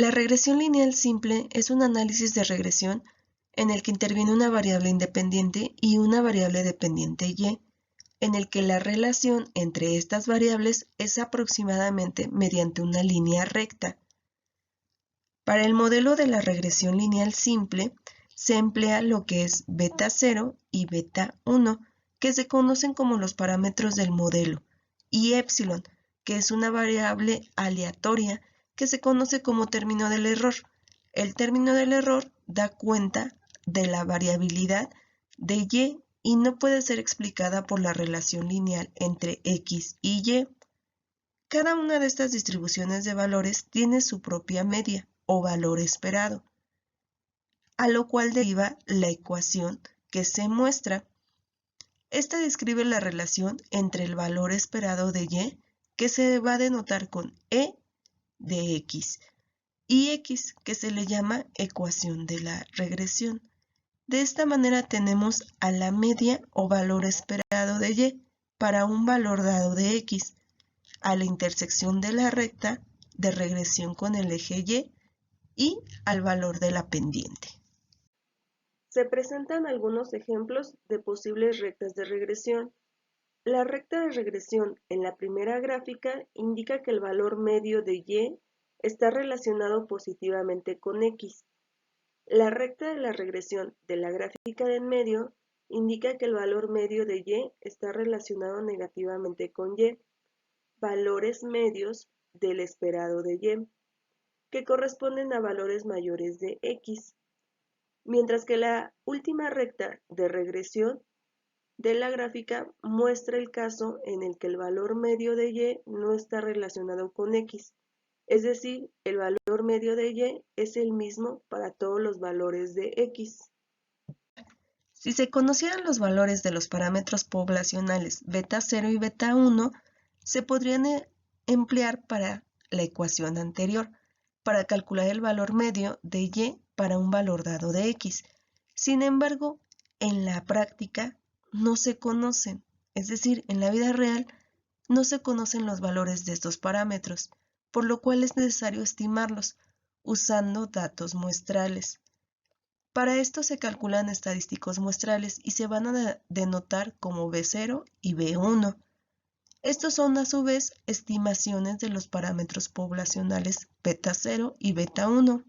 La regresión lineal simple es un análisis de regresión en el que interviene una variable independiente y una variable dependiente y, en el que la relación entre estas variables es aproximadamente mediante una línea recta. Para el modelo de la regresión lineal simple, se emplea lo que es beta 0 y beta 1, que se conocen como los parámetros del modelo, y epsilon, que es una variable aleatoria que se conoce como término del error. El término del error da cuenta de la variabilidad de y no puede ser explicada por la relación lineal entre x y y. Cada una de estas distribuciones de valores tiene su propia media o valor esperado, a lo cual deriva la ecuación que se muestra. Esta describe la relación entre el valor esperado de y, que se va a denotar con e de x, y x, que se le llama ecuación de la regresión. De esta manera tenemos a la media o valor esperado de y para un valor dado de x, a la intersección de la recta de regresión con el eje y al valor de la pendiente. Se presentan algunos ejemplos de posibles rectas de regresión. La recta de regresión en la primera gráfica indica que el valor medio de y está relacionado positivamente con x. La recta de la regresión de la gráfica de en medio indica que el valor medio de y está relacionado negativamente con y, valores medios del esperado de y, que corresponden a valores mayores de x, mientras que la última recta de regresión de la gráfica muestra el caso en el que el valor medio de y no está relacionado con x, es decir, el valor medio de y es el mismo para todos los valores de x. Si se conocieran los valores de los parámetros poblacionales beta 0 y beta 1, se podrían emplear para la ecuación anterior, para calcular el valor medio de y para un valor dado de x. Sin embargo, en la práctica no se conocen, es decir, en la vida real no se conocen los valores de estos parámetros, por lo cual es necesario estimarlos usando datos muestrales. Para esto se calculan estadísticos muestrales y se van a denotar como B0 y B1. Estos son a su vez estimaciones de los parámetros poblacionales beta 0 y beta 1.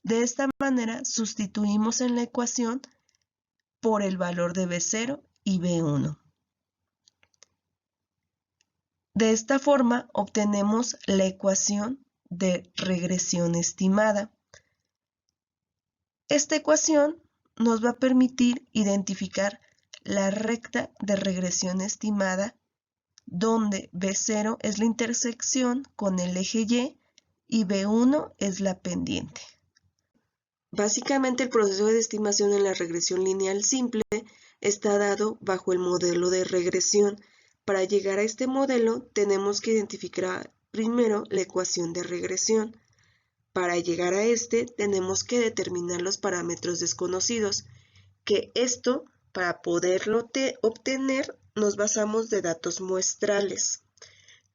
De esta manera sustituimos en la ecuación por el valor de B0 y B1. De esta forma obtenemos la ecuación de regresión estimada. Esta ecuación nos va a permitir identificar la recta de regresión estimada, donde B0 es la intersección con el eje y B1 es la pendiente. Básicamente el proceso de estimación en la regresión lineal simple está dado bajo el modelo de regresión. Para llegar a este modelo tenemos que identificar primero la ecuación de regresión. Para llegar a este tenemos que determinar los parámetros desconocidos, que esto para poderlo obtener nos basamos de datos muestrales,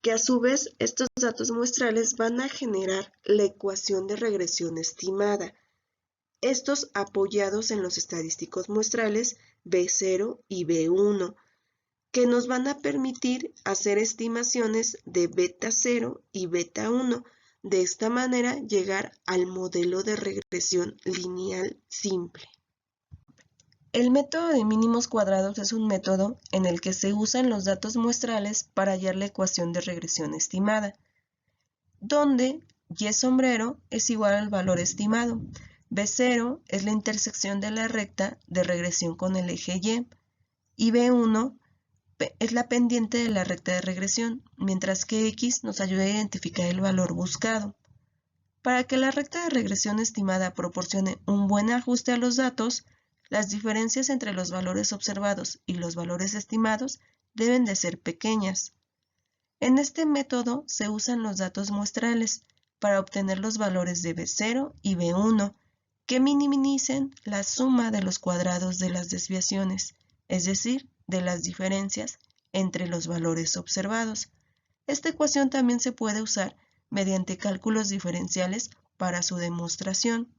que a su vez estos datos muestrales van a generar la ecuación de regresión estimada, estos apoyados en los estadísticos muestrales B0 y B1, que nos van a permitir hacer estimaciones de beta 0 y beta 1, de esta manera llegar al modelo de regresión lineal simple. El método de mínimos cuadrados es un método en el que se usan los datos muestrales para hallar la ecuación de regresión estimada, donde y sombrero es igual al valor estimado, B0 es la intersección de la recta de regresión con el eje y B1 es la pendiente de la recta de regresión, mientras que x nos ayuda a identificar el valor buscado. Para que la recta de regresión estimada proporcione un buen ajuste a los datos, las diferencias entre los valores observados y los valores estimados deben de ser pequeñas. En este método se usan los datos muestrales para obtener los valores de B0 y B1, que minimicen la suma de los cuadrados de las desviaciones, es decir, de las diferencias entre los valores observados. Esta ecuación también se puede usar mediante cálculos diferenciales para su demostración.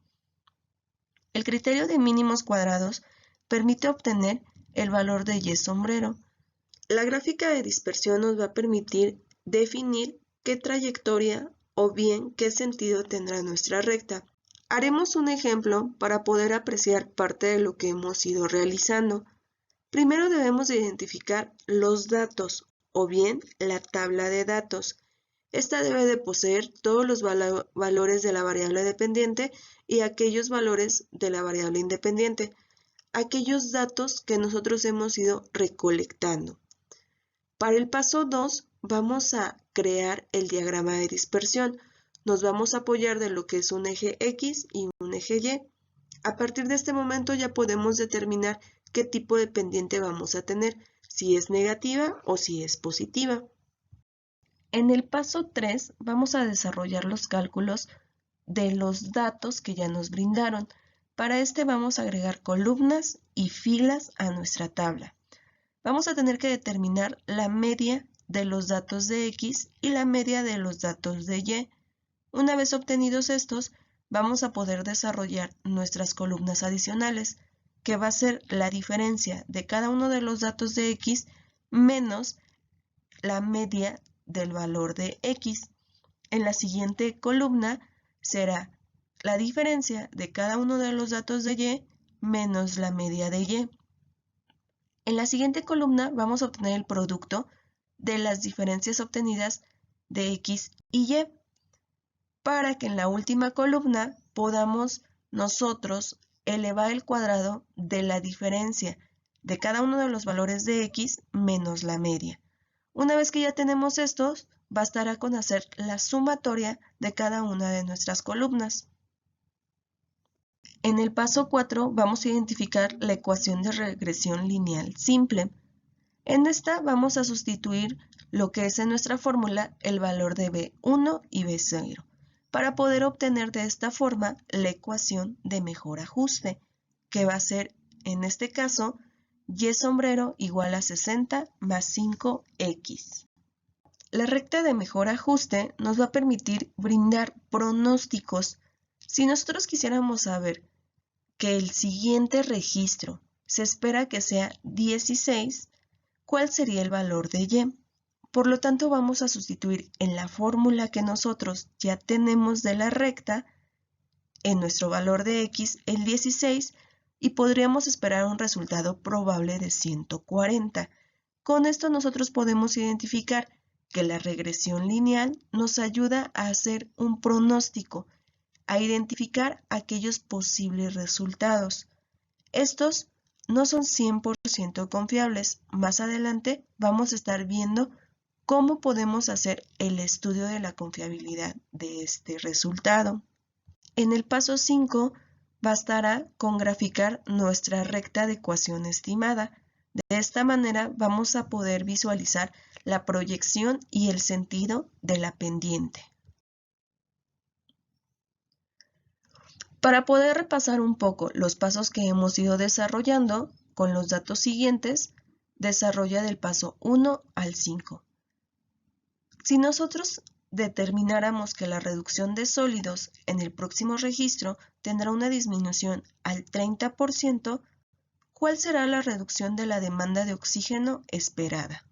El criterio de mínimos cuadrados permite obtener el valor de Y sombrero. La gráfica de dispersión nos va a permitir definir qué trayectoria o bien qué sentido tendrá nuestra recta. Haremos un ejemplo para poder apreciar parte de lo que hemos ido realizando. Primero debemos identificar los datos o bien la tabla de datos. Esta debe de poseer todos los valores de la variable dependiente y aquellos valores de la variable independiente, aquellos datos que nosotros hemos ido recolectando. Para el paso 2 vamos a crear el diagrama de dispersión. Nos vamos a apoyar de lo que es un eje X y un eje Y. A partir de este momento ya podemos determinar qué tipo de pendiente vamos a tener, si es negativa o si es positiva. En el paso 3 vamos a desarrollar los cálculos de los datos que ya nos brindaron. Para este vamos a agregar columnas y filas a nuestra tabla. Vamos a tener que determinar la media de los datos de X y la media de los datos de Y. Una vez obtenidos estos, vamos a poder desarrollar nuestras columnas adicionales, que va a ser la diferencia de cada uno de los datos de X menos la media del valor de X. En la siguiente columna será la diferencia de cada uno de los datos de Y menos la media de Y. En la siguiente columna vamos a obtener el producto de las diferencias obtenidas de X y Y, para que en la última columna podamos nosotros elevar el cuadrado de la diferencia de cada uno de los valores de X menos la media. Una vez que ya tenemos estos, bastará con hacer la sumatoria de cada una de nuestras columnas. En el paso 4 vamos a identificar la ecuación de regresión lineal simple. En esta vamos a sustituir lo que es en nuestra fórmula el valor de B1 y B0, para poder obtener de esta forma la ecuación de mejor ajuste, que va a ser, en este caso, Y sombrero igual a 60 más 5X. La recta de mejor ajuste nos va a permitir brindar pronósticos. Si nosotros quisiéramos saber que el siguiente registro se espera que sea 16, ¿cuál sería el valor de Y? Por lo tanto, vamos a sustituir en la fórmula que nosotros ya tenemos de la recta, en nuestro valor de X, el 16, y podríamos esperar un resultado probable de 140. Con esto nosotros podemos identificar que la regresión lineal nos ayuda a hacer un pronóstico, a identificar aquellos posibles resultados. Estos no son 100% confiables. Más adelante vamos a estar viendo cómo podemos hacer el estudio de la confiabilidad de este resultado. En el paso 5 bastará con graficar nuestra recta de ecuación estimada. De esta manera vamos a poder visualizar la proyección y el sentido de la pendiente. Para poder repasar un poco los pasos que hemos ido desarrollando, con los datos siguientes, desarrolla del paso 1 al 5. Si nosotros determináramos que la reducción de sólidos en el próximo registro tendrá una disminución al 30%, ¿cuál será la reducción de la demanda de oxígeno esperada?